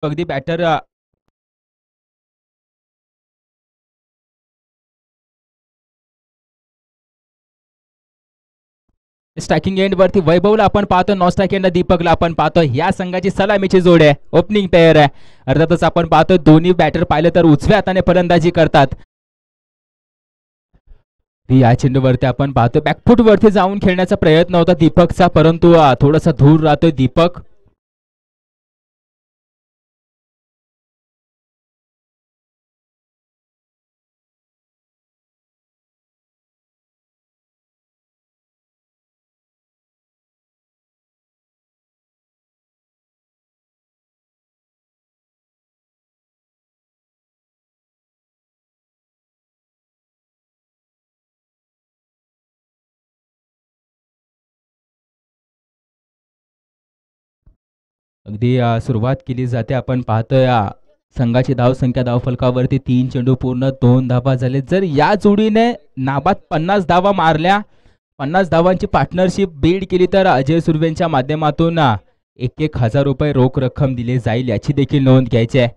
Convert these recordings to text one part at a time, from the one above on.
अगदी batter striking end वरती वैभवला आपण पाहतो, नॉन स्ट्रायक एंड दीपकला आपण पाहतो. या संघाची सलामीची जोड आहे, ओपनिंग पेअर आहे. अर्थातच आपण पाहतो दोन्ही बॅटर पाहिलं तर उजव्या हाताने फलंदाजी करतात. या चेंडूवरती आपण पाहतो बॅकफुट वरती जाऊन खेळण्याचा प्रयत्न होता दीपकचा, परंतु थोडासा दूर राहतोय दीपक. अगदी सुरुवात केली जाते. आपण पाहतोय संघाची धावसंख्या धावफलकावरती 3 चेंडू पूर्ण 2 धावा झाले. जर या जोडीने नाबाद 50 धावा मारल्या, 50 धावांची पार्टनरशिप बिल्ड केली तर अजय सुर्वेच्या माध्यमातून 1,000 रुपये रोख रक्कम दिली जाईल, याची देखील नोंद घ्यायची आहे.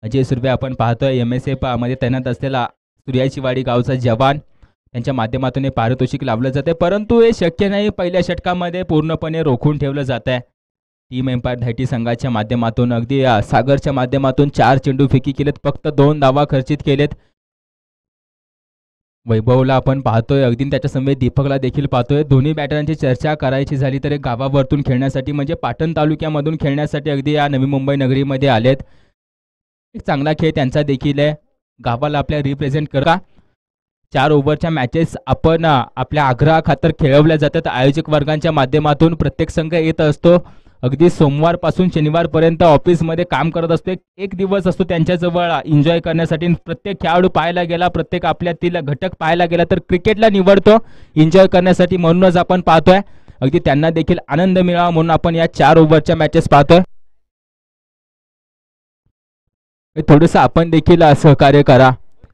अजय सुर्वे आपण पाहतोय MSF मध्ये तैनात असलेला सूर्याचीवाडी गावचा जवान, त्यांच्या माध्यमातून हे पारितोषिक लावलं जाते, परंतु हे शक्य नाही. पहिल्या षटकामध्ये पूर्णपणे रोखून ठेवलं जात आहे. टीम एम्पायर धायटी संघाच्या माध्यमातून अगदी सागरच्या माध्यमातून 4 चेंडू फेकी केलेत, फक्त 2 धावा खर्चित केलेत. वैभवला आपण पाहतोय, अगदी त्याच्या समवेत दीपकला देखील पाहतोय. दोन्ही बॅटरांची चर्चा करायची झाली तर गावावरतून खेळण्यासाठी म्हणजे पाटण तालुक्यामधून खेळण्यासाठी अगदी या नवी मुंबई नगरीमध्ये आलेत. एक चांगला खेळ त्यांचा देखील आहे, गावाला आपल्या रिप्रेझेंट करा. 4 ओव्हरच्या मॅचेस आपण आपल्या आग्रहा खातर खेळवल्या जातात आयोजक वर्गांच्या माध्यमातून. प्रत्येक संघ येत असतो, अगदी सोमवारपासून शनिवारपर्यंत ऑफिसमध्ये काम करत असतो. एक दिवस असतो त्यांच्याजवळ एन्जॉय करण्यासाठी. प्रत्येक खेळाडू पाहायला गेला, प्रत्येक आपल्यातील घटक पाहायला गेला तर क्रिकेटला निवडतो एन्जॉय करण्यासाठी. म्हणूनच आपण पाहतोय अगदी त्यांना देखील आनंद मिळावा म्हणून आपण या 4 ओव्हरच्या मॅचेस पाहतोय. थोडंसं आपण देखील सहकार्य करा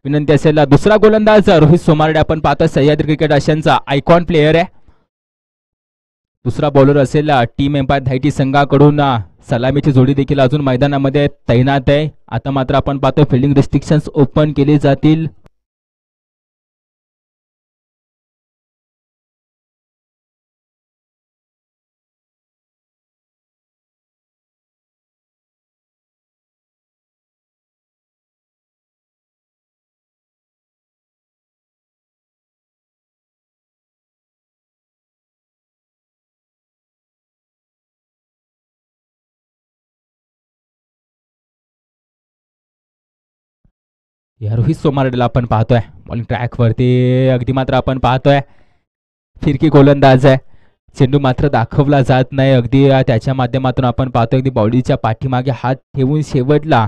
विनंती असेल. दुसरा गोलंदाज रोहित सोमार्डे आपण पाहतोय, सह्याद्री क्रिकेट आशियाचा आयकॉन प्लेयर आहे. दुसरा बॉलर असेल टीम एम्पायर धायटी संघाकडून सलामीची जोडी देखील अजून मैदानामध्ये तैनात आहे. आता मात्र आपण पाहतो फिल्डिंग रिस्ट्रिक्शन्स ओपन केले जातील. या रोहित सोमार्डेला आपण पाहतोय बॉलिंग ट्रॅक वरती, अगदी मात्र आपण पाहतोय फिरकी गोलंदाज आहे. चेंडू मात्र दाखवला जात नाही. अगदी त्याच्या माध्यमातून आपण पाहतोय अगदी बॉडीच्या पाठीमागे हात ठेवून शेवटला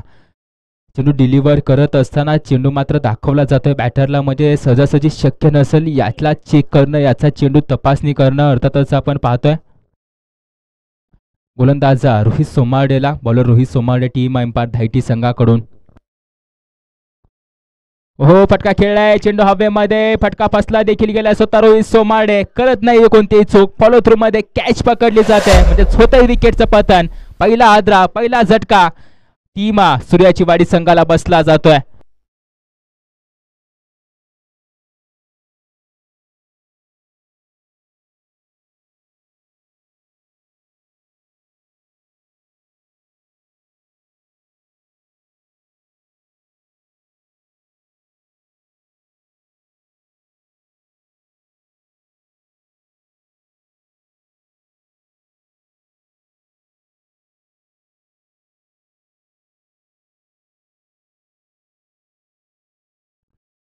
चेंडू डिलिव्हर करत असताना चेंडू मात्र दाखवला जातोय बॅटरला. म्हणजे सहजासहजी शक्य नसेल यातला चेक करणं, याचा चेंडू तपासणी करणं. अर्थातच आपण पाहतोय गोलंदाज रोहित सोमार्डेला, bowler Rohit Somarde team Empire धायटी संघाकडून. हो, फटका खेळलाय, चेंडू हवेमध्ये, फटका फसला देखील गेलाय. स्वतः रोहित सोमार्डे करत नाही कोणतीही चूक, फॉलो थ्रू मध्ये कॅच पकडली जाते, म्हणजे स्वतः विकेटचं पतन. पहिला आद्रा, पहिला झटका टीम सूर्याची वाडी संघाला बसला जातोय.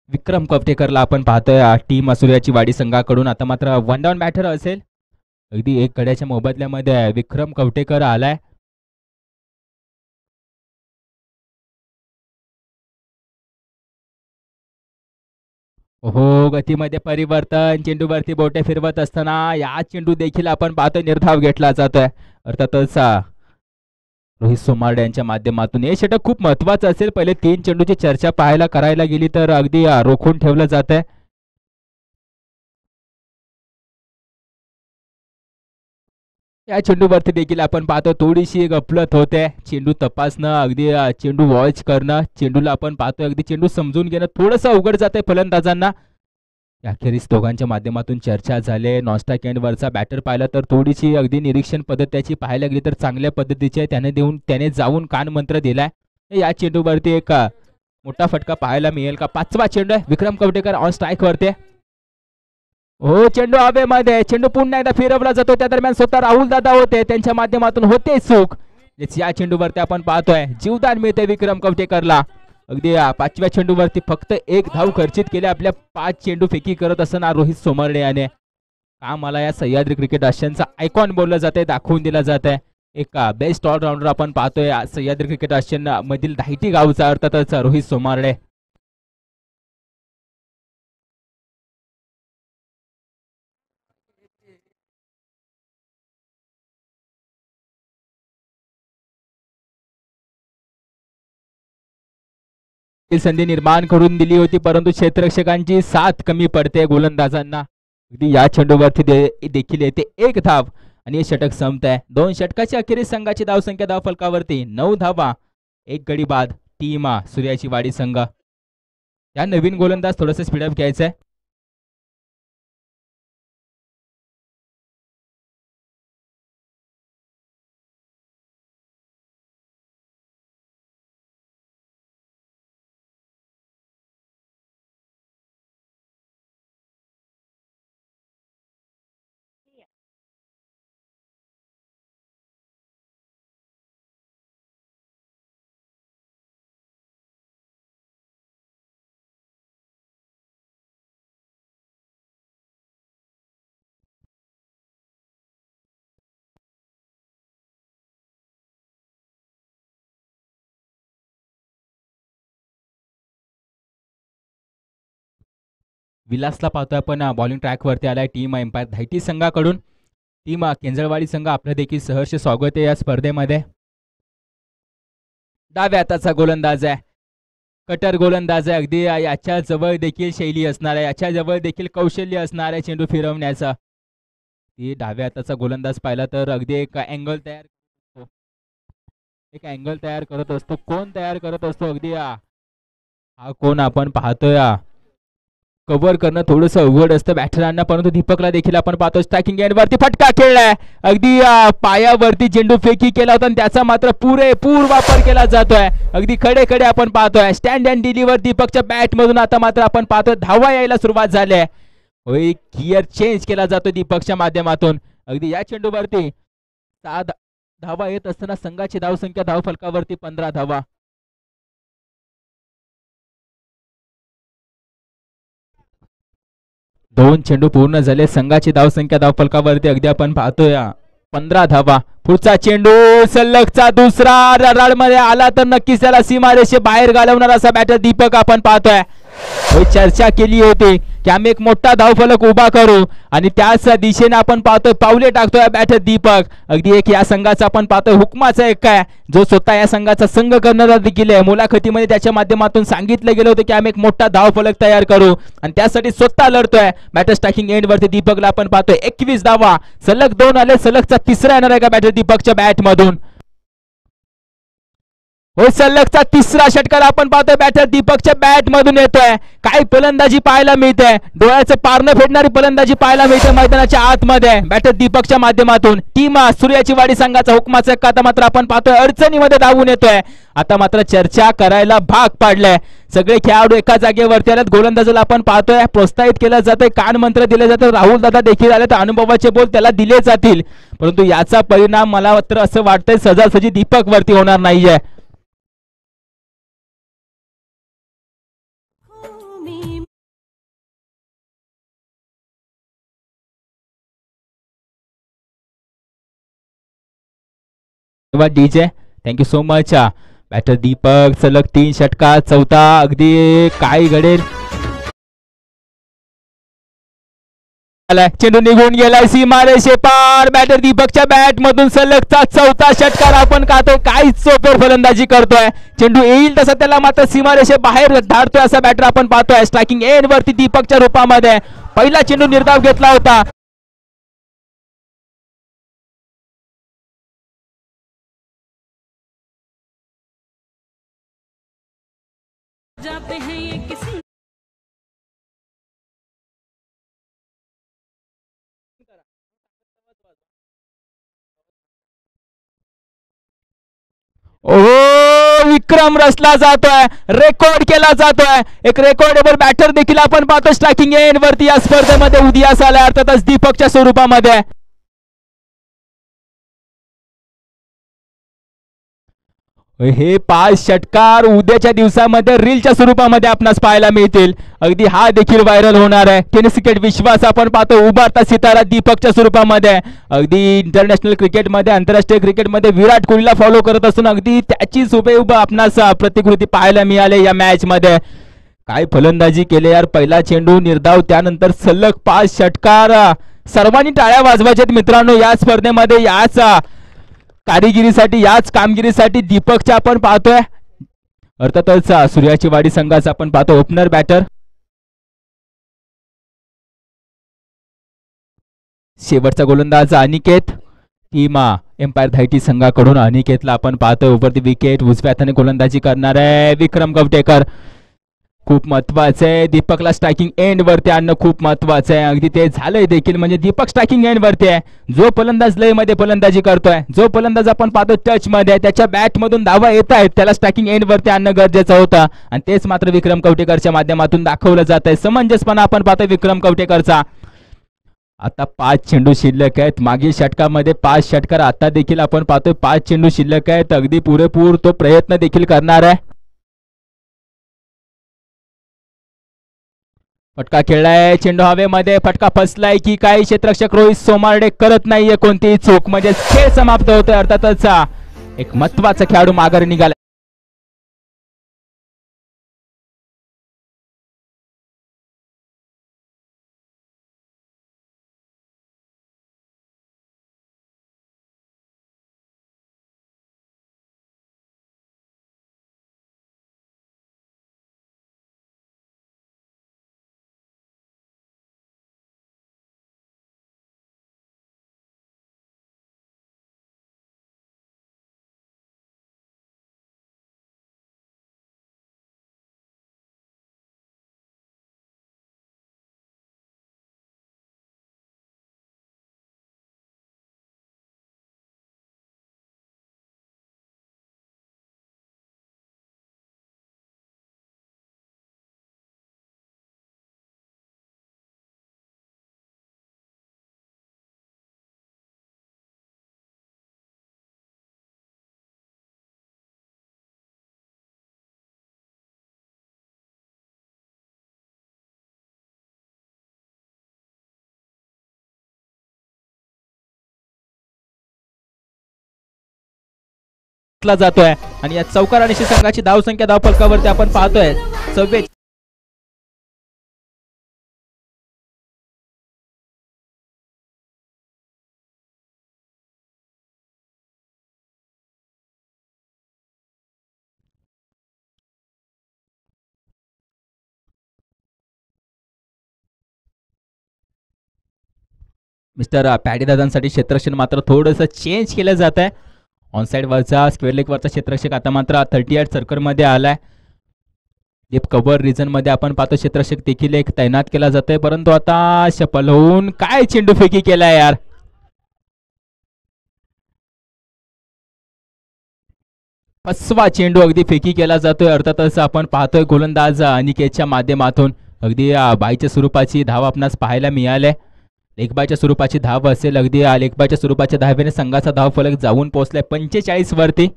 विक्रम कवटेकरला आपण पाहतोय टीम सूर्याची वाडी संघाकडून. आता मात्र वन डाऊन बॅटर असेल, अगदी एक गड्याच्या मोबदल्यामध्ये विक्रम कवटेकर आलाय. हो, गतीमध्ये परिवर्तन, चेंडूवरती बोटे फिरवत असताना या चेंडू देखील आपण पाहतोय निर्धाव घेतला जातोय. अर्थातच रोहित सोमार्डे यांच्या माध्यमातून हे षटक खूप महत्वाचं असेल. पहिले 3 चेंडूची चर्चा पाहायला करायला गेली तर अगदी रोखून ठेवलं जात आहे. या चेंडूवरती देखील आपण पाहतो थोडीशी गफलत होते. चेंडू तपासणं, अगदी चेंडू वॉच करणं, चेंडूला आपण पाहतोय अगदी चेंडू समजून घेणं थोडंसं अवघड जातंय फलंदाजांना. अखेरीस दोघांच्या माध्यमातून चर्चा झाली. नॉनस्ट्राईक एंडवरचा बॅटर पाहिला तर थोडीशी अगदी निरीक्षण पद्धत त्याची पाहायला गेली तर चांगल्या पद्धतीची आहे. त्याने जाऊन कानमंत्र दिलाय. या चेंडूवरती एक मोठा फटका पाहायला मिळेल का? 5वा चेंडू आहे. विक्रम कवटेकर ऑन स्ट्राईक वरती. हो, चेंडू हवेमध्ये, चेंडू पुन्हा एकदा फिरवला जातो. त्या दरम्यान स्वतः राहुल दादा होते, त्यांच्या माध्यमातून होते चूक. या चेंडूवरती आपण पाहतोय जीवदान मिळते विक्रम कवटेकरला. अगदी 5व्या चेंडूवरती फक्त 1 धाव खर्चित केले आपल्या 5 चेंडू फेकी करत असताना रोहित सोमर्डे याने. का मला या सह्याद्री क्रिकेट आशियाचा आयकॉन बोललं जाते, दाखवून दिला जात आहे. एक बेस्ट ऑलराऊंडर आपण पाहतोय सह्याद्री क्रिकेट आशिया मधील धायटी गावचा अर्थातच रोहित सोमर्डे. संधी निर्माण करून दिली होती परंतु क्षेत्ररक्षकांची साथ कमी पडते गोलंदाजांना. अगदी या चेंडूवरती देखील येते 1 धाव आणि हे षटक संपत आहे. 2 षटकाच्या अखेरीस संघाची धावसंख्या धावफलकावरती 9 धावा, 1 गडी बाद. टीम सूर्याची वाडी संघ. या नवीन गोलंदाज थोडंसं स्पीडअप घ्यायचंय. विलासला पाहतोय आपण बॉलिंग ट्रॅक वरती आलाय. टीम एम्पायर धायटी संघाकडून. टीम केंजळवाडी संघ आपलं देखील सहर्ष स्वागत आहे या स्पर्धेमध्ये. डाव्या हाताचा गोलंदाज आहे, कटर गोलंदाज आहे. अगदी याच्या जवळ देखील शैली असणार आहे, याच्या जवळ देखील कौशल्य असणार आहे चेंडू फिरवण्याचा. ती डाव्या हाताचा गोलंदाज पाहिला तर अगदी एक अँगल तयार करत असतो. कोण तयार करत असतो? अगदी हा कोण आपण पाहतोय. कव्हर करणं थोडंसं अवघड असतं बॅटरांना परंतु दीपकला देखील आपण पाहतो स्ट्रायकिंग एंडवरती फटका खेळलाय. अगदी पायावरती चेंडू फेकी केला होता आणि त्याचा मात्र पुरेपूर वापर केला जातोय. अगदी खडे आपण पाहतोय स्टँड अँड डिलिव्हर दीपकच्या बॅट मधून. आता मात्र आपण पाहतोय धावा यायला सुरुवात झाली आहे. गिअर चेंज केला जातो दीपकच्या माध्यमातून. अगदी या चेंडूवरती 7 धावा येत असताना संघाची धावसंख्या धावफलकावरती 15 धावा. दोन चेंडू पूर्ण झाले. संघाची धावसंख्या धावफलकावरती अगदी आपण पाहतोय 15 धावा. पुढचा चेंडू सलगचा दुसरा रडारमध्ये आला तर नक्कीच त्याला सीमारेषे बाहेर घालवणार असा बॅटर दीपक आपण पाहतोय. चर्चा केली होती की आम्ही एक मोठा धावफलक उभा करू आणि त्याच दिशेने आपण पाहतोय पावले टाकतोय बॅटर दीपक. अगदी एक या संघाचा आपण पाहतोय हुकमाचा एक काय जो स्वतः या संघाचा संघ करणारा देखील आहे. मुलाखतीमध्ये त्याच्या माध्यमातून सांगितलं गेलं होतं की आम्ही एक मोठा धावफलक तयार करू आणि त्यासाठी स्वतः लढतोय. बॅटर स्ट्रायकिंग एंड वरती दीपकला आपण पाहतोय 21 धावा. सलग 2 आले, सलगचा तिसरा येणार आहे का बॅटर दीपकच्या बॅट मधून? सलगचा तिसरा षटकार आपण पाहतोय बॅटर दीपकच्या बॅट मधून येतोय. काय फलंदाजी पाहायला मिळते, डोळ्याचं पारणं फेडणारी फलंदाजी पाहायला मिळते मैदानाच्या आतमध्ये बॅटर दीपकच्या माध्यमातून. टीम सूर्याची वाडी संघाचा हुकमाचा आता मात्र आपण पाहतोय अडचणीमध्ये धावून येतोय. आता मात्र चर्चा करायला भाग पाडलाय. सगळे खेळाडू एका जागेवरती आलेत. गोलंदाजाला आपण पाहतोय प्रोत्साहित केलं जातंय, कान मंत्र दिले जातात. राहुल दादा देखील आले तर अनुभवाचे बोल त्याला दिले जातील परंतु याचा परिणाम मला मात्र असं वाटतंय सहजासहजी दीपक वरती होणार नाहीये. DJ thank you so much. Batter Deepak सलग 3 षटकार, चौथा अगदी काय घडेल. चेंडू निघून गेलाय सीमारेषे पार. बॅटर दीपकच्या बॅट मधून सलगचा चौथा षटकार आपण पाहतोय. काहीच सोपर फलंदाजी करतोय. चेंडू येईल तसा त्याला मात्र सीमारेषे बाहेर धाडतोय असा बॅटर आपण पाहतोय. स्ट्रायकिंग एंड वरती दीपकच्या रूपामध्ये पहिला चेंडू निर्धाव घेतला होता. जाते हैं ये किसी ओ विक्रम रचला जातोय, रेकॉर्ड केला जातोय, एक रेकॉर्डेबल बॅटर देखील आपण पाहतो स्ट्रायकिंग एंड वरती या स्पर्धेमध्ये उदयास आलाय, अर्थातच दीपकच्या स्वरूपामध्ये. हे 5 षटकार उद्याच्या दिवसामध्ये रीलच्या स्वरूपामध्ये आपणास पाहायला मिळतील. अगदी हा देखील व्हायरल होणार आहे. टेनिस क्रिकेट विश्वास आपण पाहतो उभारता सितारा दीपकच्या स्वरूपामध्ये. अगदी इंटरनॅशनल क्रिकेटमध्ये, आंतरराष्ट्रीय क्रिकेटमध्ये विराट कोहलीला फॉलो करत असून अगदी त्याचीच हुबेहूब आपणास प्रतिकृती पाहायला मिळाली या मॅच मध्ये. काय फलंदाजी केले यार, पहिला चेंडू निर्धाव, त्यानंतर सलग 5 षटकार. सर्वांनी टाळ्या वाजवायच्यात मित्रांनो या स्पर्धेमध्ये, याच कारिगिरीसाठी, याच कामगिरीसाठी दीपकच्या आपण पाहतोय. अर्थातच सूर्याची वाडी संघाचा आपण पाहतो ओपनर बॅटर. शेवटचा गोलंदाज अनिकेत, टीम एम्पायर धायटी संघाकडून अनिकेतला आपण पाहतोय ओव्हर द विकेट. उजव्या हाताने गोलंदाजी करणार आहे विक्रम गवटेकर. खूप महत्वाचं आहे दीपकला स्ट्रायकिंग एंड वरती आणणं, खूप महत्वाचं आहे. अगदी ते झालंय देखील, म्हणजे दीपक स्ट्रायकिंग एंड वरती आहे. जो फलंदाज लय मध्ये फलंदाजी करतोय, जो फलंदाज आपण पाहतो टच मध्ये, त्याच्या बॅट मधून धावा येत आहेत, त्याला स्ट्रायकिंग एंड वरती आणणं गरजेचं होतं आणि तेच मात्र विक्रम कवटेकरच्या माध्यमातून दाखवलं जात आहे. समंजसपणा आपण पाहतोय विक्रम कवटेकरचा. आता 5 चेंडू शिल्लक आहेत. मागील षटकामध्ये 5 षटकार, आता देखील आपण पाहतोय 5 चेंडू शिल्लक आहेत. अगदी पुरेपूर तो प्रयत्न देखील करणार आहे. फटका खेळलाय, चेंडू हवेमध्ये, फटका फसलाय की काय, क्षेत्ररक्षक रोहित सोमार्डे करत नाहीये कोणतीही चूक, म्हणजे खेळ समाप्त होतोय. अर्थातच एक महत्वाचा खेळाडू माघारी निघाला. जातोय आणि या चौकारानिशी संघाची धावसंख्या धावफलकावरती आपण पाहतोय 44. मिस्टर पॅडी दादांसाठी क्षेत्ररक्षण मात्र थोडंसं चेंज केलं जात आहे. ऑनसाइड वरचा स्क्वेअर लेग वरचा क्षेत्ररक्षक आता मात्र 38 सर्कल मध्ये आलाय. डीप कव्हर रिजन मध्ये आपण पाहतो क्षेत्ररक्षक देखील एक तैनात केला जातोय, परंतु आता सफल होऊन काय चेंडू फेकी केलाय यार. फसवा चेंडू अगदी फेकी केला जातोय. अर्थातच आपण पाहतोय गोलंदाज अनिकेतच्या माध्यमातून अगदी बाईच्या स्वरूपाची धाव आपणास पाहायला मिळाले. लेखबाईच्या स्वरूपाची धाव असेल, अगदी लेखबाईच्या स्वरूपाच्या धावेने संघाचा धाव फलक जाऊन पोहोचलाय 45 वरती.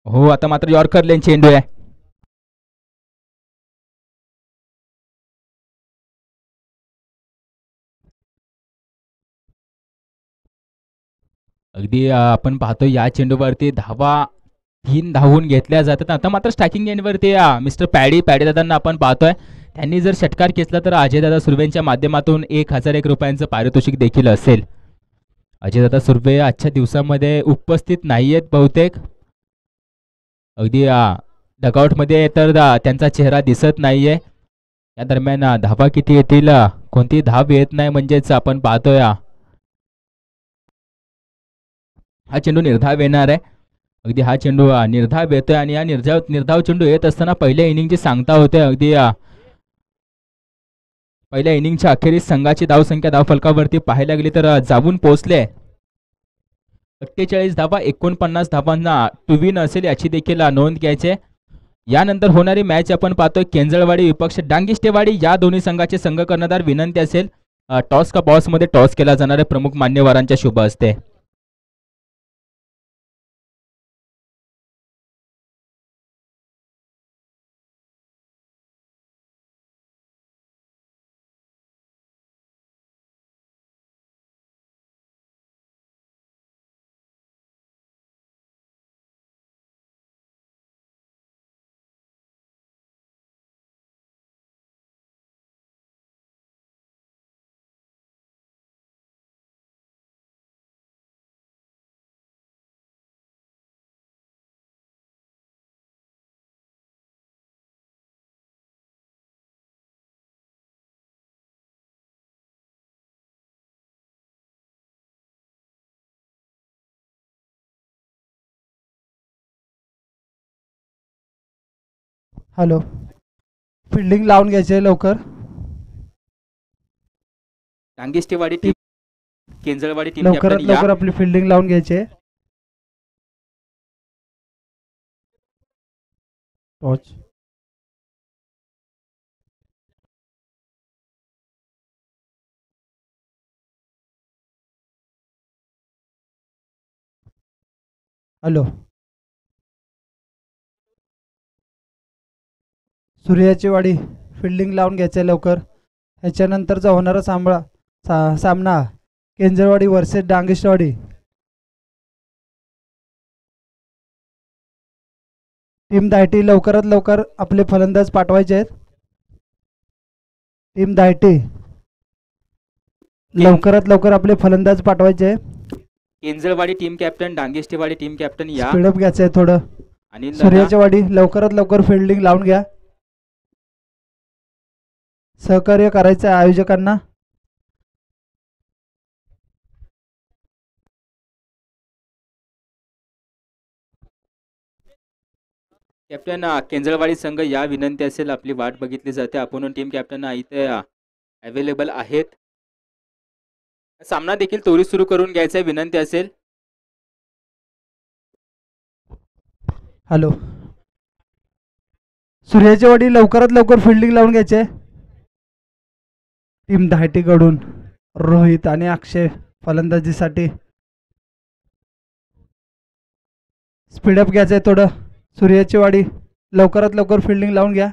हो आता मात्र यॉर्कर लेन चेंडू आहे. अगदी आपण पाहतो या चेंडूवरती धावा 3 धावून घेतल्या जातात. आता मात्र स्ट्रायकिंग एंडवरती मिस्टर पॅडी दादांना आपण पाहतोय, त्यांनी जर षटकार घेतला तर अजयदादा सुर्वेंच्या माध्यमातून 1001 रुपयांचं पारितोषिक देखील असेल. अजयदादा सुर्वे आजच्या दिवसामध्ये उपस्थित नाहीयेत बहुतेक. अगदी डगआउटमध्ये तर त्यांचा चेहरा दिसत नाहीये. या दरम्यान धावा किती येतील, कोणती धाव येत नाही, म्हणजेच आपण पाहतोय हा चेंडू निर्धाव येणार आहे. अगदी हा चेंडू निर्धाव येतोय आणि या निर्धाव चेंडू येत असताना पहिल्या इनिंगची सांगता होते. अगदी पहिल्या इनिंगच्या अखेरीस संघाची धावसंख्या धावफलकावरती पाहायला गेली तर जाऊन पोहोचले 48 धावा. 49 धावांना टू विन असेल याची देखील नोंद घ्यायचे. यानंतर होणारी मॅच आपण पाहतोय केंजळवाडी विपक्ष डांगिष्टेवाडी. या दोन्ही संघाचे संघ कर्णधार विनंती असेल टॉस का बॉस मध्ये टॉस केला जाणार आहे प्रमुख मान्यवरांच्या शुभ हस्ते. हॅलो, फिल्डिंग लावून घ्यायचे लवकर. डांगिष्टेवाडी टीम केंजळवाडी टीम लवकरात कॅप्टन या. लवकर आपली फिल्डिंग लावून घ्यायचे. टॉच हॅलो, सूर्याची वाडी फिल्डिंग लावून घ्यायचे लवकर. ह्याच्यानंतरचा होणारा सामना केंजरवाडी वर्सेस डांगिष्टवाडी. टीम दायटी लवकरात लवकर आपले फलंदाज पाठवायचे आहेत. टीम दायटी लवकरात लवकर आपले फलंदाज पाठवायचे. केंजळवाडी टीम कॅप्टन डांगिष्टेवाडी टीम कॅप्टन या. स्पीडअप घ्यायचं आहे थोडं. आणि सूर्याची वाडी लवकरात लवकर फिल्डिंग लावून घ्या. सहकार्य करायचं आहे आयोजकांना. कॅप्टन केंजळवाडी संघ या विनंती असेल आपली वाट बघितली जाते. आपण टीम कॅप्टन इथे अवेलेबल आहेत. सामना देखील त्वरित सुरू करून घ्यायचा विनंती असेल. हॅलो, सूर्याची वाडी लवकरात लवकर फिल्डिंग लावून घ्यायचे. टीम धायटीकडून रोहित आणि अक्षय फलंदाजीसाठी. स्पीडअप घ्यायचंय थोडं. सूर्याची वाडी लवकरात लवकर फिल्डिंग लावून घ्या.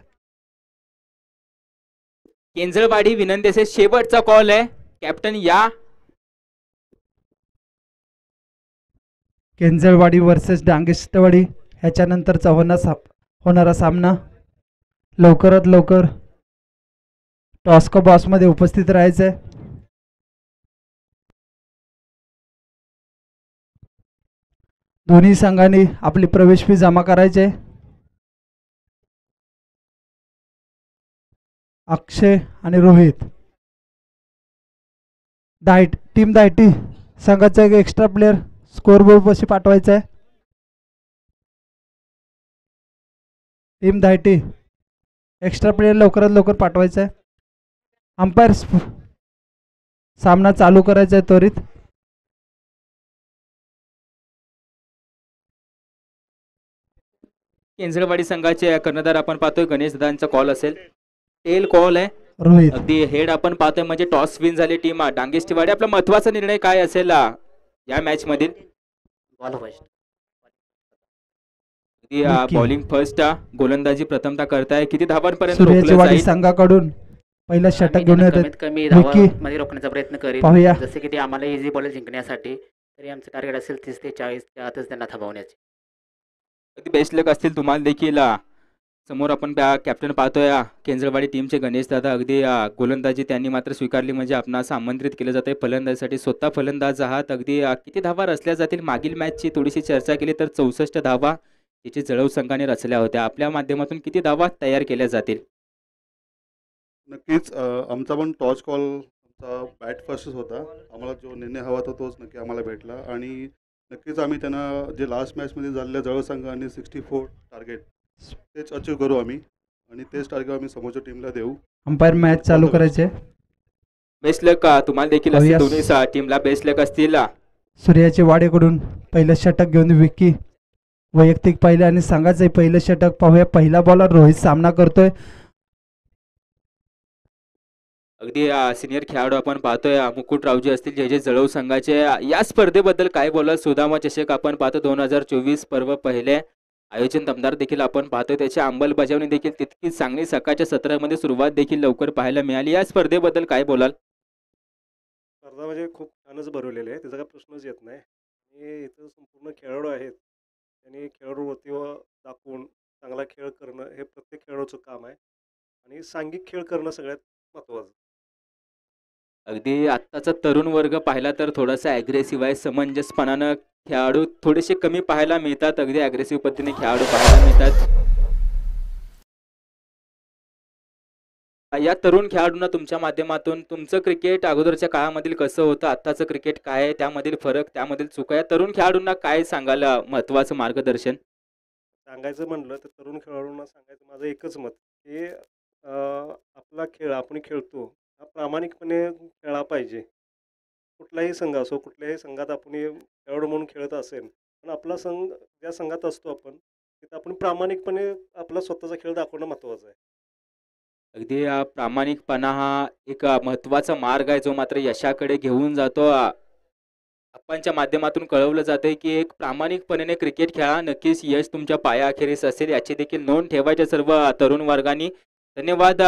केंजळवाडी विनंती असेल. शेवटचा कॉल आहे कॅप्टन या. केंजळवाडी वर्सेस डांगिष्टवाडी ह्याच्यानंतरचा होणारा सामना. लवकरात लवकर टॉस का बॉस मध्ये उपस्थित राहायचंय. दोन्ही संघांनी आपली प्रवेश फी जमा करायचे. अक्षय आणि रोहित. टीम दायटी संघाचा एक एक्स्ट्रा प्लेअर स्कोरबोर्ड पाशी पाठवायचा आहे. टीम दायटी एक्स्ट्रा प्लेअर लवकरात लवकर पाठवायचा आहे. अंपायर सामना चालू करायचा आहे त्वरित. केंजळवाडी संघाचे कर्णधार आपण पाहतोय गणेश दादांचा कॉल असेल. टेल कॉल आहे रोहित. अगदी हेड आपण पाहतोय म्हणजे टॉस विन झाली टीम डांगिष्टेवाडी. आपला महत्वाचा निर्णय काय असेल या मॅच मधील? बॉलिंग फर्स्ट गोलंदाजी प्रथमता करताय. किती धावांपर्यंत रोखलं जाईल? संघाकडून पहिला षटक घेऊन कमीत कमी धावांमध्ये रोखण्याचा प्रयत्न करेल. पाहूया. जसे की ते आम्हाला इझी बॉल जिंकण्यासाठी तरी आमचं टार्गेट असेल 30 ते 40 च्या आतच त्यांना थांबवण्याचे. अगदी बेस्ट लक असतील तुम्हाला देखील. समोर आपण कॅप्टन पाहतोय केंजळवाडी टीमचे गणेश दादा. अगदी गोलंदाजी त्यांनी मात्र स्वीकारली म्हणजे आपणास आमंत्रित केलं जाते फलंदाजीसाठी. स्वतः फलंदाज आहात. अगदी किती धावा रचल्या जातील? मागील मॅचची थोडीशी चर्चा केली तर 64 धावा तिची जळव संघाने रचल्या होत्या. आपल्या माध्यमातून किती धावा तयार केल्या जातील? नक्कीच आमचा पण टॉस कॉल आमचा बॅट फर्स्टच होता. आम्हाला जो निर्णय हवा होता तोच नक्की आम्हाला भेटला. आणि नक्कीच आम्ही त्यांना जे लास्ट मॅचमध्ये झालेल्या जवळ संघ आणि 64 टार्गेट तेच अचीव करू आम्ही आणि तेच टार्गेट आम्ही समोरच्या टीमला देऊ. अंपायर मॅच चालू करायचे. बेस्ट लक तुम्हाला देखील असतील, yes. दोन्ही टीमला बेस्ट लक असतील. सूर्याचे वाडेकडून पहिलं षटक घेऊन विकी वैयक्तिक पहिले आणि संघाचे पहिलं षटक पाहूया. पहिला बॉलर रोहित सामना करतोय. अगदी सिनियर खेळाडू आपण पाहतोय मुकुट रावजी असतील, जे जे जळव संघाचे. या स्पर्धेबद्दल काय बोलाल? सुदामा चषक आपण पाहतो 2024 पर्व पहिले आयोजन दमदार देखील आपण पाहतोय, त्याची अंमलबजावणी देखील तितकीच चांगली. सकाळच्या सत्रामध्ये सुरुवात देखील लवकर पाहायला मिळाली. या स्पर्धेबद्दल काय बोलाल? स्पर्धा म्हणजे खूप छानच भरवलेली आहे, त्याचा काही प्रश्नच येत नाही. आणि इथं संपूर्ण खेळाडू आहेत, त्यांनी खेळाडूवृत्ती दाखवून चांगला खेळ करणं हे प्रत्येक खेळाडूचं काम आहे आणि सांघिक खेळ करणं सगळ्यात महत्त्वाचं. अगदी आत्ताचा तरुण वर्ग पाहिला तर थोडासा ॲग्रेसिव्ह आहे, समंजसपणानं खेळाडू थोडेसे कमी पाहायला मिळतात. अगदी ॲग्रेसिव्ह पद्धतीने खेळाडू पाहायला मिळतात. या तरुण खेळाडूंना तुमच्या माध्यमातून तुमचं क्रिकेट अगोदरच्या काळामधील कसं होतं, आत्ताचं क्रिकेट काय आहे, त्यामधील फरक, त्यामधील चुका, या तरुण खेळाडूंना काय सांगाल महत्त्वाचं मार्गदर्शन? सांगायचं म्हणलं तर तरुण खेळाडूंना सांगायचं माझं एकच मत की आपला खेळ आपण खेळतो हा प्रामाणिकपणे खेळला पाहिजे. कुठलाही संघ असो, कुठल्याही संघात आपण खेळाडू म्हणून खेळत असेल, पण आपला संघ ज्या संघात असतो आपण तिथं आपण प्रामाणिकपणे आपला स्वतःचा खेळ दाखवणं महत्त्वाचं आहे. अगदी प्रामाणिकपणा हा एक महत्त्वाचा मार्ग आहे, जो मात्र यशाकडे घेऊन जातो. आपणच्या माध्यमातून कळवलं जातंय की एक प्रामाणिकपणे क्रिकेट खेळा, नक्कीच यश तुमच्या पायाखेरीस असेल, याची देखील नोंद ठेवायच्या सर्व तरुण वर्गांनी. धन्यवाद.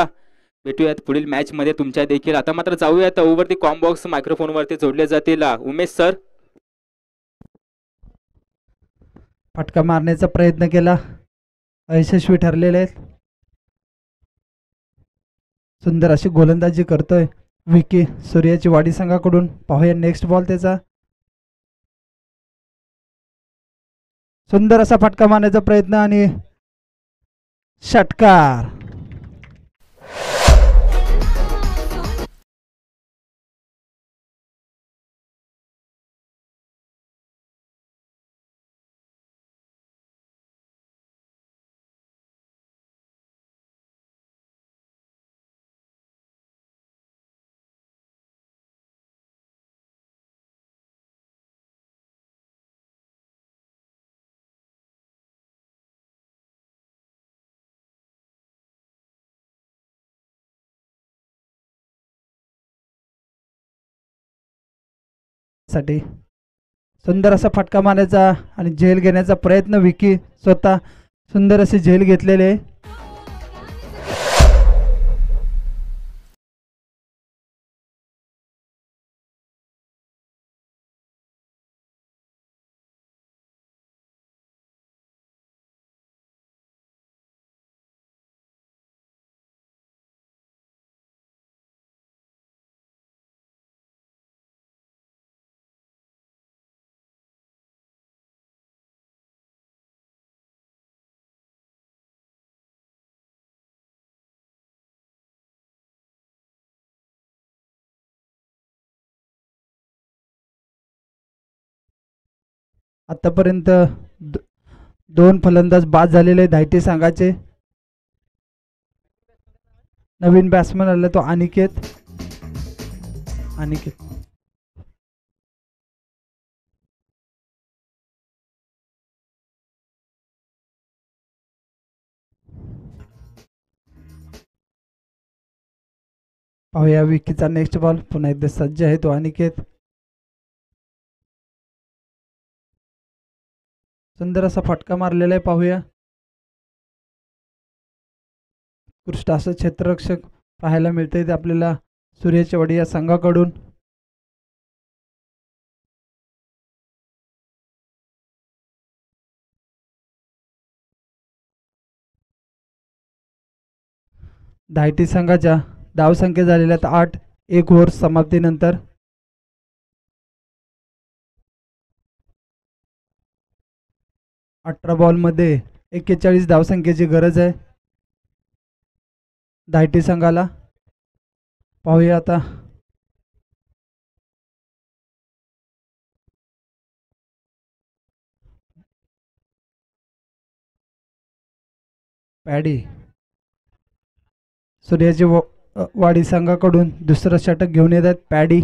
भेटूयात पुढील मॅच मध्ये तुमच्या देखील. आता मात्र जाऊयात ओव्हरती कॉम्बॉक्स मायक्रोफोनवरती जोडले जातील. उमेश सर, फटका मारण्याचा प्रयत्न केला, अयशस्वी ठरलेले आहेत. सुंदर अशी गोलंदाजी करतोय विकी सूर्याची वाडी संघाकडून. पाहूया नेक्स्ट बॉल त्याचा. सुंदर असा फटका मारण्याचा प्रयत्न आणि षटकार. साठी सुंदर असा फटका मारण्याचा आणि झेल घेण्याचा प्रयत्न विकी स्वतः सुंदर असे झेल घेतलेले. आतापर्यंत दोन फलंदाज बाद झालेले धायटे संघाचे. नवीन बॅट्समन आला तो अनिकेत. पाहूया विकीचा नेक्स्ट बॉल. पुन्हा एकदा सज्ज आहे तो अनिकेत. सुंदर असा फटका मारलेला आहे. पाहूया उत्कृष्ट असं क्षेत्ररक्षक पाहायला मिळते ते आपल्याला सूर्याची वाडी या संघाकडून. धायटी संघाच्या धावसंख्या झालेल्या 8 एक ओव्हर समाप्तीनंतर. अठरा बॉलमध्ये 41 धावसंख्येची गरज आहे धायटी संघाला. पाहूया आता पॅडी. सूर्याची वाडी संघाकडून दुसरं षटक घेऊन येत आहेत पॅडी.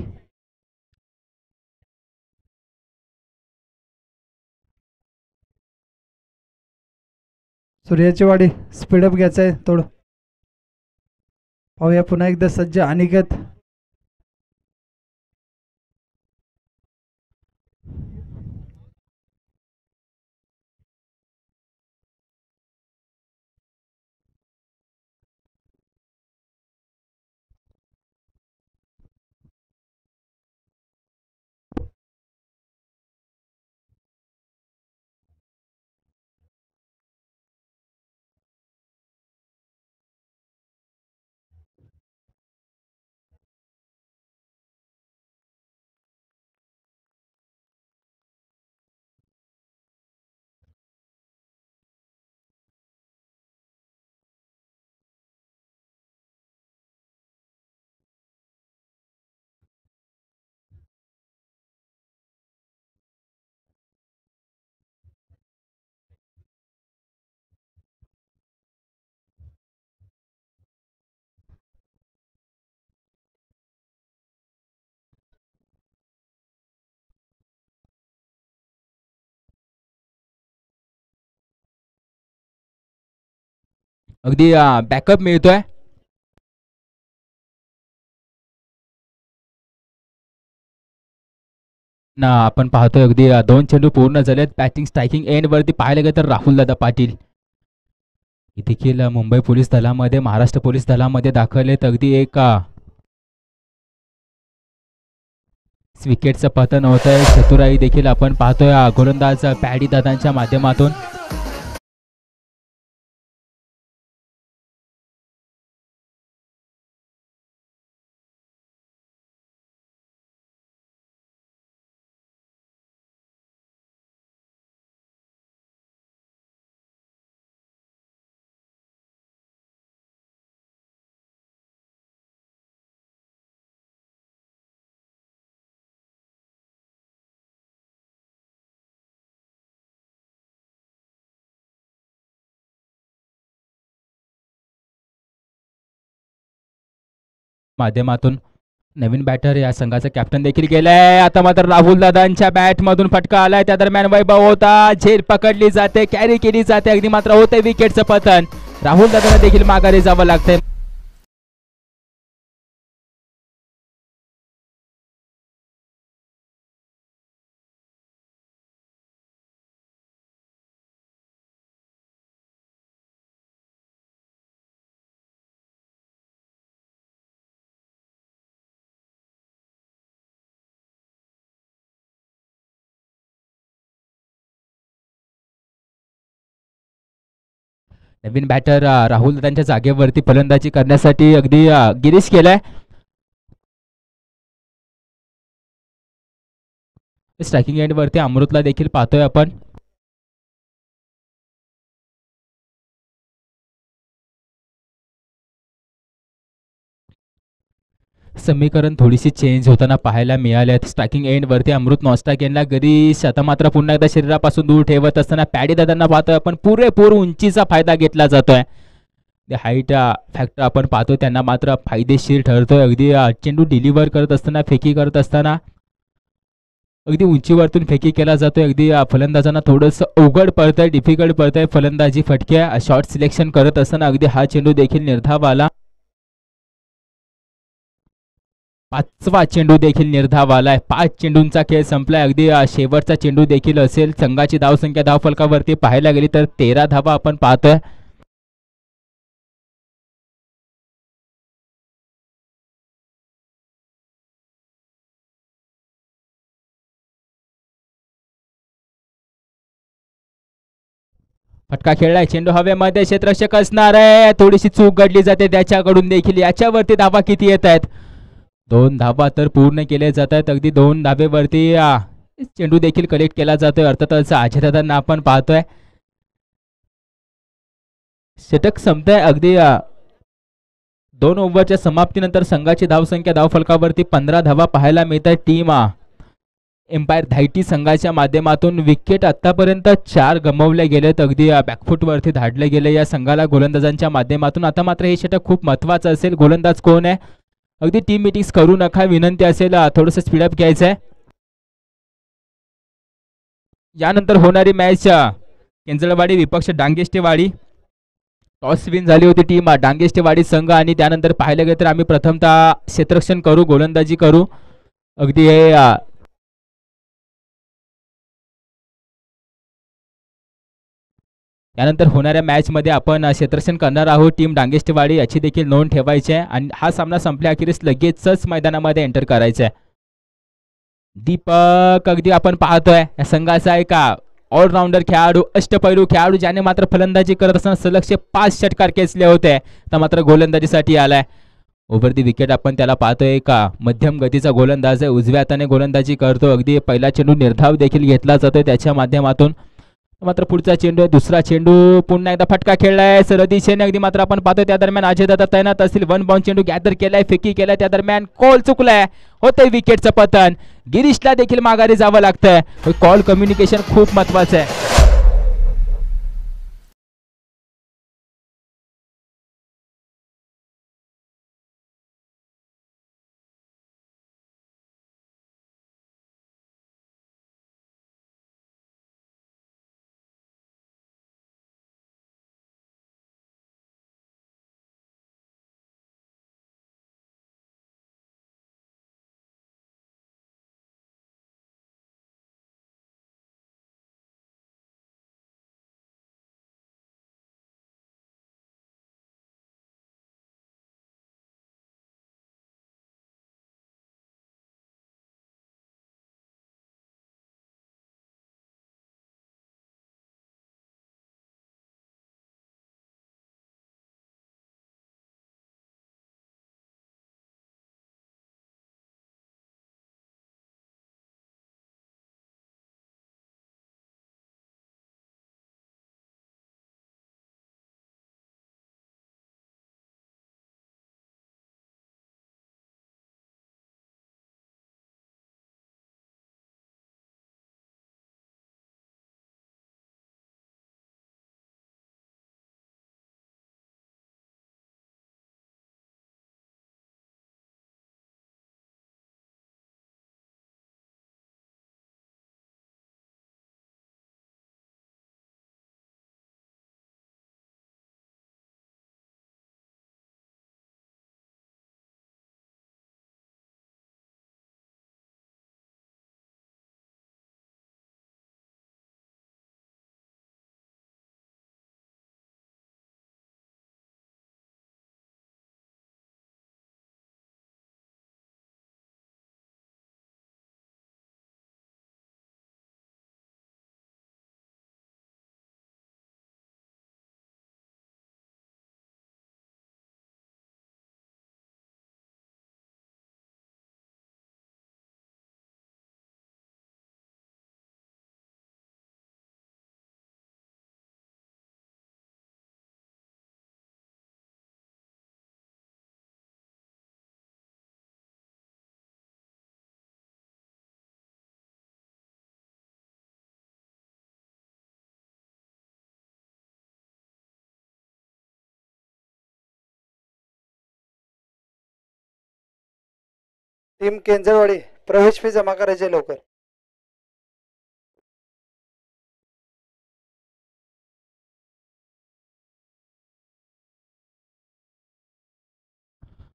सूर्याची वाडी स्पीडअप घ्यायचं आहे थोडं. पाहूया पुन्हा एकदा सज्ज अनिकेत. अगदी बॅकअप मिळतोय. ना आपण पाहतोय अगदी 2 चेंडू पूर्ण झालेत. बॅटिंग स्ट्रायकिंग एंड वरती पाहायला गेलं तर राहुल दादा पाटील हे देखील मुंबई पोलीस दलामध्ये महाराष्ट्र पोलीस दलामध्ये दाखल आहेत. अगदी एक विकेटचं पतन होत आहे. चतुराई देखील आपण पाहतोय गोलंदाज पॅडी दादांच्या माध्यमातून. माध्यमातून नवीन बॅटर या संघाचा कॅप्टन देखील गेलाय. आता मात्र राहुल दादांच्या बॅट मधून फटका आलाय. त्या दरम्यान वैभव होता झेल पकडली जाते, कॅरी केली जाते. अगदी मात्र होते विकेटचं पतन. राहुल दादांना देखील माघारी जावं लागतंय. नवीन बॅटर राहुल दादांच्या जागेवरती फलंदाजी करण्यासाठी अगदी गिरीश केलाय. स्ट्रायकिंग एंड वरती अमृतला देखील पाहतोय आपण. समीकरण थोडीशी चेंज होताना पाहायला मिळाले. स्ट्रायकिंग एंड वरती अमृत नॉस्टाक यांना गिरीश आता मात्र पुन्हा एकदा शरीरापासून दूर ठेवत असताना पॅडी दादांना पाहतोय आपण. पुरेपूर उंचीचा फायदा घेतला जातोय. हाईट फॅक्टर आपण पाहतो त्यांना मात्र फायदेशीर ठरतोय. अगदी चेंडू डिलिव्हर करत असताना, फेकी करत असताना अगदी उंचीवरतून फेकी केला जातोय. अगदी फलंदाजांना थोडंसं अवघड पडतंय, डिफिकल्ट पडतंय फलंदाजी फटक्या शॉर्ट सिलेक्शन करत असताना. अगदी हा चेंडू देखील निर्धाव आला. 5वा चेंडू देखील निर्धाव आलाय. 5 चेंडूंचा खेळ संपलाय. अगदी शेवटचा चेंडू देखील असेल. संघाची धावसंख्या धावफलकावरती पाहायला गेली तर 13 धावा आपण पाहतोय. फटका खेळलाय. चेंडू हवेमध्ये, क्षेत्ररक्षक असणार आहे. थोडीशी चूक घडली जाते त्याच्याकडून देखील. याच्यावरती धावा किती येत आहेत? 2 धावा तर पूर्ण केले जात आहेत. अगदी 2 धावेवरती चेंडू देखील कलेक्ट केला जातोय. अर्थातच अजयदादांना आपण पाहतोय. षटक संपतंय. अगदी 2 ओव्हरच्या समाप्तीनंतर संघाची धावसंख्या धावफलकावरती 15 धावा पाहायला मिळत आहे. टीम एम्पायर धायटी संघाच्या माध्यमातून विकेट आतापर्यंत 4 गमावले गेलेत. अगदी बॅकफुटवरती धाडले गेले या संघाला गोलंदाजांच्या माध्यमातून. आता मात्र हे षटक खूप महत्त्वाचं असेल. गोलंदाज कोण आहे? अगदी टीम मिटिंग्स करू नका, विनंती असेल थोडंसं स्पीडअप घ्यायचं आहे. यानंतर होणारी मॅच केंजळवाडी विपक्ष डांगेष्टेवाडी. टॉस विन झाली होती टीम डांगेष्टेवाडी संघ आणि त्यानंतर पाहायला गेलं तर आम्ही प्रथमतः क्षेत्ररक्षण करू, गोलंदाजी करू. अगदी हे यानंतर होणाऱ्या मॅचमध्ये आपण क्षेत्ररक्षण करणार आहोत टीम डांगेष्टेवाडी, याची देखील नोंद ठेवायची आहे. आणि हा सामना संपल्याअखेरीस लगेचच मैदानामध्ये एंटर करायचा आहे. दीपक अगदी आपण पाहतोय या संघाचा एक ऑलराऊंडर खेळाडू, अष्टपैलू खेळाडू, ज्याने मात्र फलंदाजी करत असताना सलगचे 5 षटकार खेचले होते, तर मात्र गोलंदाजीसाठी आलाय. ओव्हर दी विकेट आपण त्याला पाहतोय. का मध्यम गतीचा गोलंदाज आहे, उजव्या हाताने गोलंदाजी करतो. अगदी पहिला चेंडू निर्धाव देखील घेतला जातोय त्याच्या माध्यमातून. मात्र पुढचा चेंडू आहे, दुसरा चेंडू, पुन्हा एकदा फटका खेळलाय सरळ दिशेने. अगदी मात्र आपण पाहतोय त्या दरम्यान अजय दादा तैनात असतील. 1 बाउंड चेंडू गॅदर केलाय, फेकी केलाय, त्या दरम्यान कॉल चुकलाय, होतंय विकेटचं पतन. गिरीशला देखील माघारी जावं लागतंय. कॉल कम्युनिकेशन खूप महत्वाचं आहे. टीम केंजळवाडी प्रवेश फी जमा करायची लवकर.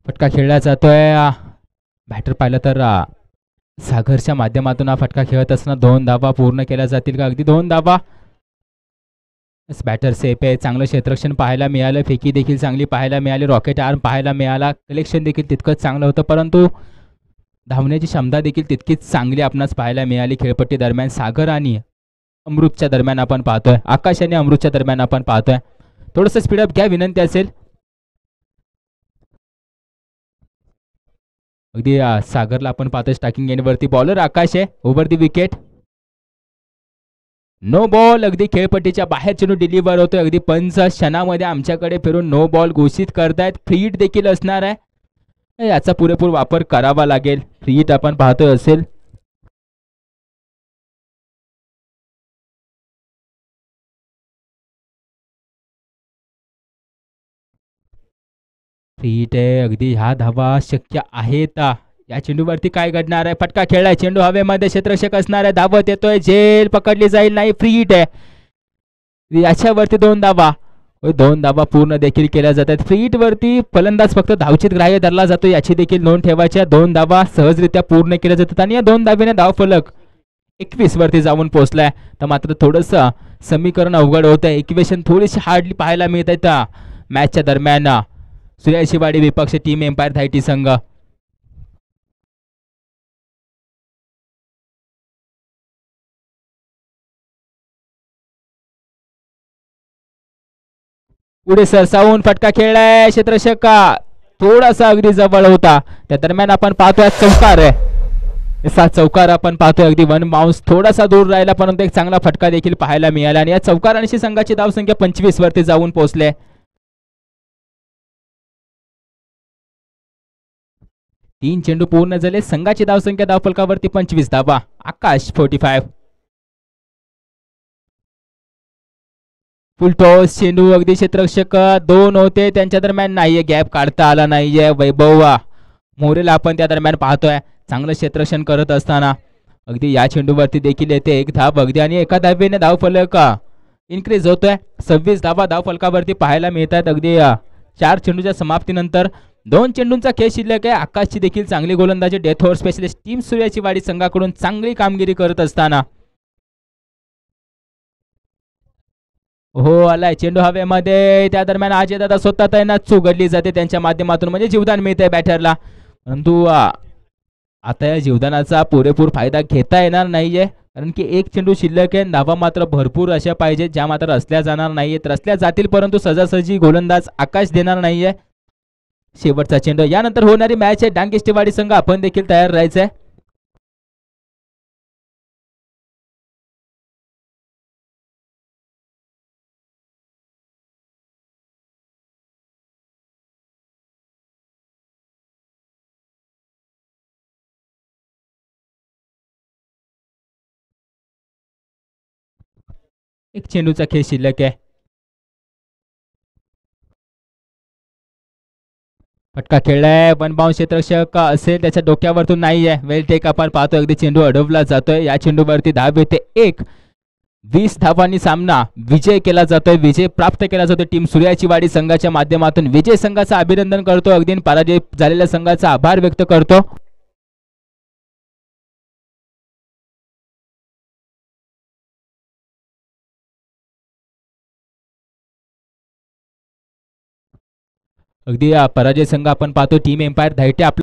फटका खेळला जातोय. बॅटर पाहिलं तर सागरच्या माध्यमातून हा फटका खेळत असताना 2 धावा पूर्ण केल्या जातील का? अगदी 2 धावा. बॅटर सेफ आहे, चांगलं क्षेत्ररक्षण पाहायला मिळालं, फेकी देखील चांगली पाहायला मिळाली, रॉकेट आर्म पाहायला मिळाला, कलेक्शन देखील तितकंच चांगलं होतं, परंतु धावण्याची क्षमता देखील तितकीच चांगली आपणास पाहायला मिळाली खेळपट्टी दरम्यान. सागर आणि अमृतच्या दरम्यान आपण पाहतोय, आकाश आणि अमृतच्या दरम्यान आपण पाहतोय. थोडंसं स्पीडअप घ्या, विनंती असेल. अगदी सागरला आपण पाहतोय स्टार्टिंग एंडवरती. बॉलर आकाश आहे. Over the wicket, no ball. अगदी खेळपट्टीच्या बाहेर चेंडू डिलिव्हर होतोय. अगदी 5 क्षणामध्ये आमच्याकडे फिरून नो बॉल घोषित करतायत. फ्री हिट देखील असणार आहे, याचा पुरेपूर वापर करावा लागेल. फ्री हिट आपण पाहतोय असेल. हिट आहे अगदी. ह्या धावा शक्य आहेत. या चेंडूवरती काय घडणार आहे? फटका खेळलाय, चेंडू हवेमध्ये, क्षेत्ररक्षक असणार आहे, धावत येतोय, झेल पकडली जाईल, नाही, फ्री हिट आहे. याच्यावरती 2 धावा. 2 धावा पूर्ण देखील केल्या जातात. फ्री हिट वरती फलंदाज फक्त धावचित ग्राह्य धरला जातो, याची देखील नोंद ठेवायच्या. 2 धावा सहजरित्या पूर्ण केल्या जातात आणि या 2 धावेने धावफलक 21 वरती जाऊन पोहोचलाय. तर मात्र थोडंसं समीकरण अवघड होत आहे. इक्वेशन थोडीशी हार्डली पाहायला मिळत आहेत मॅचच्या दरम्यान. सूर्याची वाडी विपक्ष टीम एम्पायर धायटी संघ. पुढे सरसावून फटका खेळलाय, क्षेत्ररक्षक थोडासा अगदी जवळ होता. त्या दरम्यान आपण पाहतोय चौकार आहे. असा चौकार आपण पाहतोय, अगदी 1 बाउन्स थोडासा दूर राहिला, परंतु एक चांगला फटका देखील पाहायला मिळाला आणि या चौकारांशी संघाची धावसंख्या 25 वरती जाऊन पोहोचले. 3 चेंडू पूर्ण झाले. संघाची धावसंख्या धावफलकावरती 25 धावा. आकाश 45. फुल टॉस चेंडू, अगदी क्षेत्ररक्षक 2 होते, त्यांच्या दरम्यान नाहीये, गॅप काढता आला नाहीये. वैभव मोरेला आपण त्या दरम्यान पाहतोय चांगलं क्षेत्ररक्षण करत असताना. अगदी या चेंडूवरती देखील येते 1 धाव अगदी आणि एका धावेने धावफलक इन्क्रीज होतोय. 26 धावा धावफलकावरती पाहायला मिळतात. अगदी 4 चेंडूच्या समाप्तीनंतर 2 चेंडूंचा खेळ शिल्लक आहे. आकाशची देखील चांगली गोलंदाजी, डेथ ओव्हर स्पेशलिस्ट टीम सूर्याची वाडी संघाकडून चांगली कामगिरी करत असताना. हो आलाय चेंडू हवेमध्ये, त्या दरम्यान अजय दादा स्वतः तैनात चुगडली जाते त्यांच्या माध्यमातून, म्हणजे जीवदान मिळतंय बॅटरला. परंतु आता या जीवदानाचा पुरेपूर फायदा घेता येणार नाहीये, कारण की 1 चेंडू शिल्लक आहे. धावा मात्र भरपूर अशा पाहिजेत ज्या मात्र रचल्या जाणार नाहीयेत. रचल्या जातील परंतु सहजासहजी गोलंदाज आकाश देणार नाहीये. शेवटचा चेंडू, यानंतर होणारी मॅच आहे डांगेष्टीवाडी संघ, आपण देखील तयार राहायचंय. एक चेंडूचा खेळ शिल्लक आहे. फटका खेळलाय, 1 बाउन्स, क्षेत्ररक्षक असेल त्याच्या डोक्यावरतून नाहीये. वेल टेक आपण पाहतोय, अगदी चेंडू अडवला जातोय. या चेंडूवरती धाव येते 1. 20 धावांनी सामना विजय केला जातोय, विजय प्राप्त केला जातोय टीम सूर्याची वाडी संघाच्या माध्यमातून. विजय संघाचं अभिनंदन करतो, अगदी पराजय झालेल्या संघाचा आभार व्यक्त करतो. अगदी पराजय संघ आपण पाहतो टीम एम्पायर धायटे आपल्या